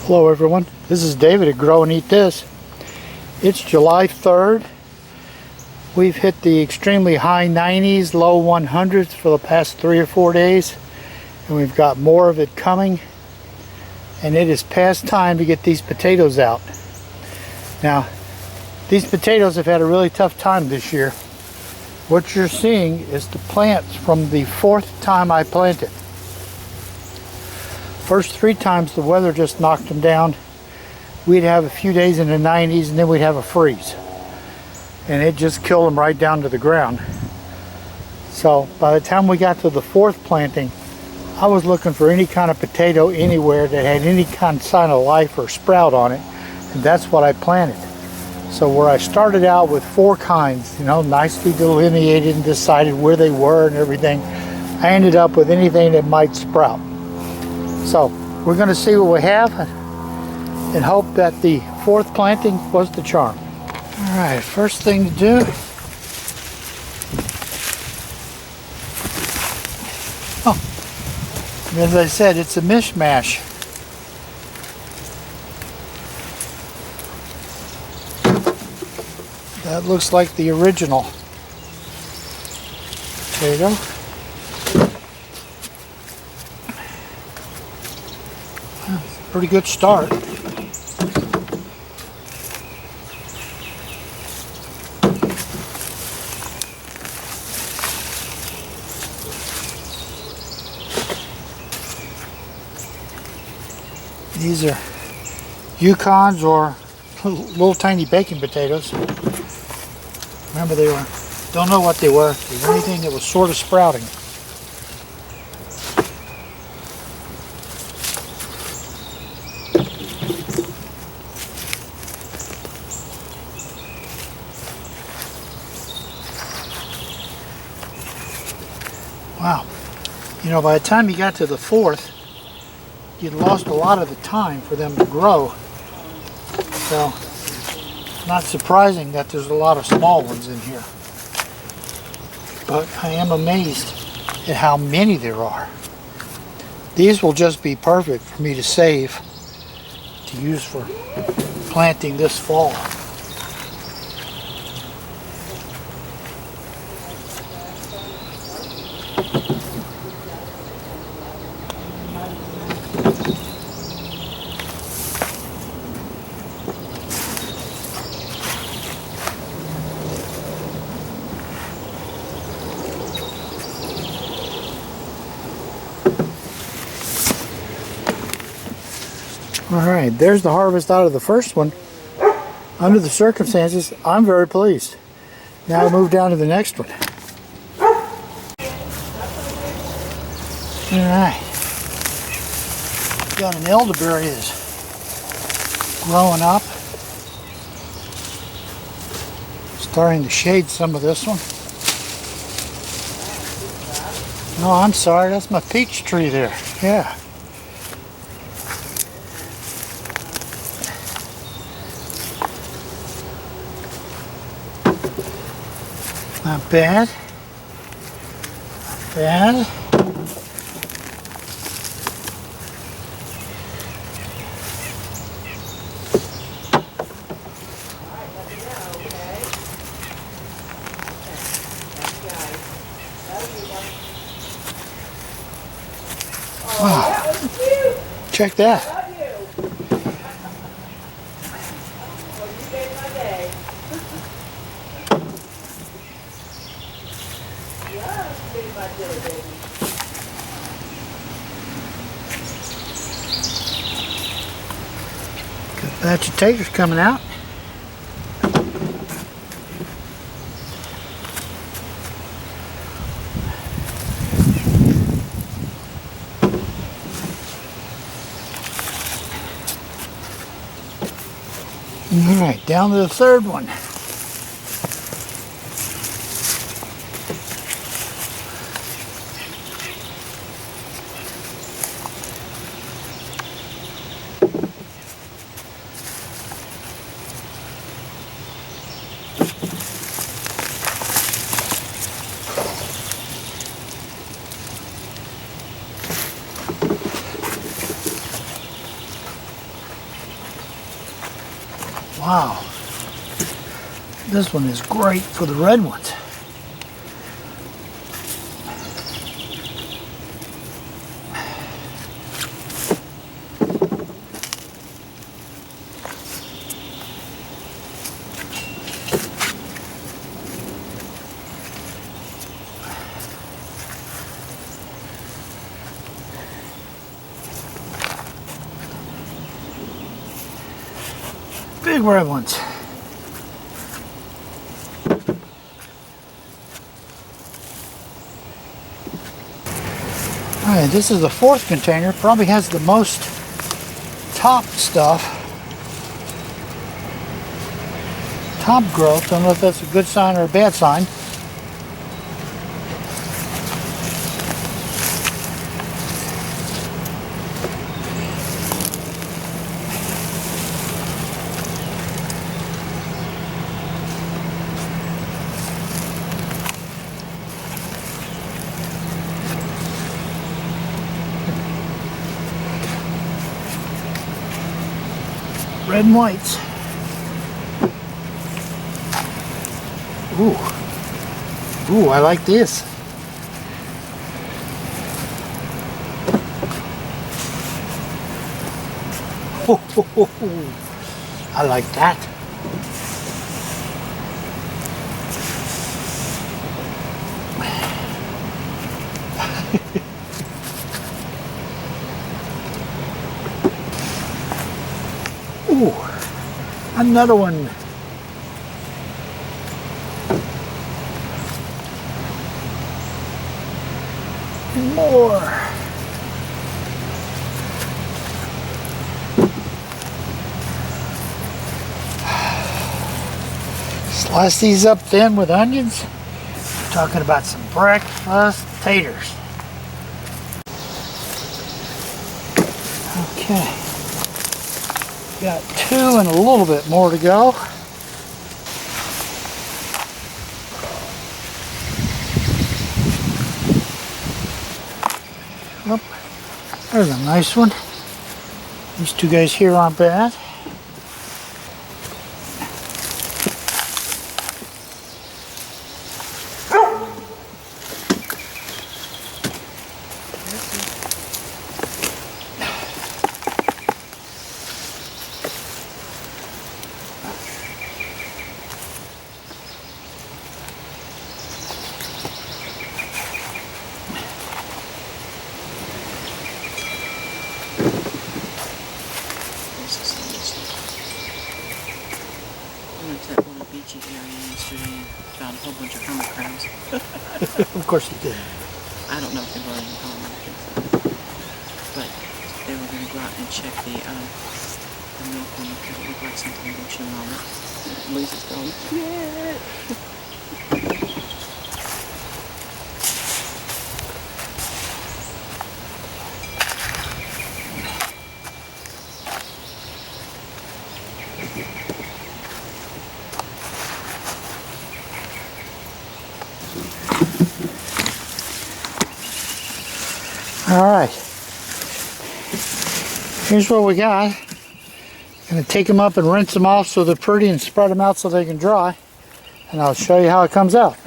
Hello everyone, this is David at Grow and Eat This. It's July 3rd. We've hit the extremely high 90s, low 100s for the past 3 or 4 days, and we've got more of it coming, and it is past time to get these potatoes out. Now, these potatoes have had a really tough time this year. What you're seeing is the plants from the 4th time I planted. First 3 times the weather just knocked them down. We'd have a few days in the 90s and then we'd have a freeze. And it just killed them right down to the ground. So by the time we got to the 4th planting, I was looking for any kind of potato anywhere that had any kind of sign of life or sprout on it. And that's what I planted. So where I started out with 4 kinds, nicely delineated and decided where they were and everything, I ended up with anything that might sprout. So we're going to see what we have and hope that the 4th planting was the charm. All right, first thing to do, as I said, it's a mishmash. That looks like the original potato. Pretty good start. These are Yukons or little tiny baking potatoes. Remember, don't know what they were. They were anything that was sort of sprouting. Wow, by the time you got to the 4th, you'd lost a lot of the time for them to grow. So, not surprising that there's a lot of small ones in here. But I am amazed at how many there are. These will just be perfect for me to save, to use for planting this fall. Alright, there's the harvest out of the first one. Under the circumstances, I'm very pleased. Now I move down to the next one. Alright. Got an elderberry that's growing up. Starting to shade some of this one. No, I'm sorry, that's my peach tree there. Yeah. Not bad. Not bad. Wow. Check that. Good batch of taters coming out. All right, down to the 3rd one. Wow. This one is great for the red ones. Big red ones. Alright, this is the fourth container. Probably has the most top stuff. Top growth. Don't know if that's a good sign or a bad sign. Red and whites. Ooh. Ooh, I like this. I like that. Ooh, another one. And more. Slice these up thin with onions. We're talking about some breakfast taters. Okay. Got two and a little bit more to go. Oh, there's a nice one. These two guys here aren't bad. I went to that little beachy area yesterday and found a whole bunch of hermit crabs. Of course you did. I don't know if they were in home, but they were going to go out and check the milk one because it looked like something was chewing on it. Lisa's going, yeah! All right, here's what we got. Gonna take them up and rinse them off so they're pretty and spread them out so they can dry. And I'll show you how it comes out.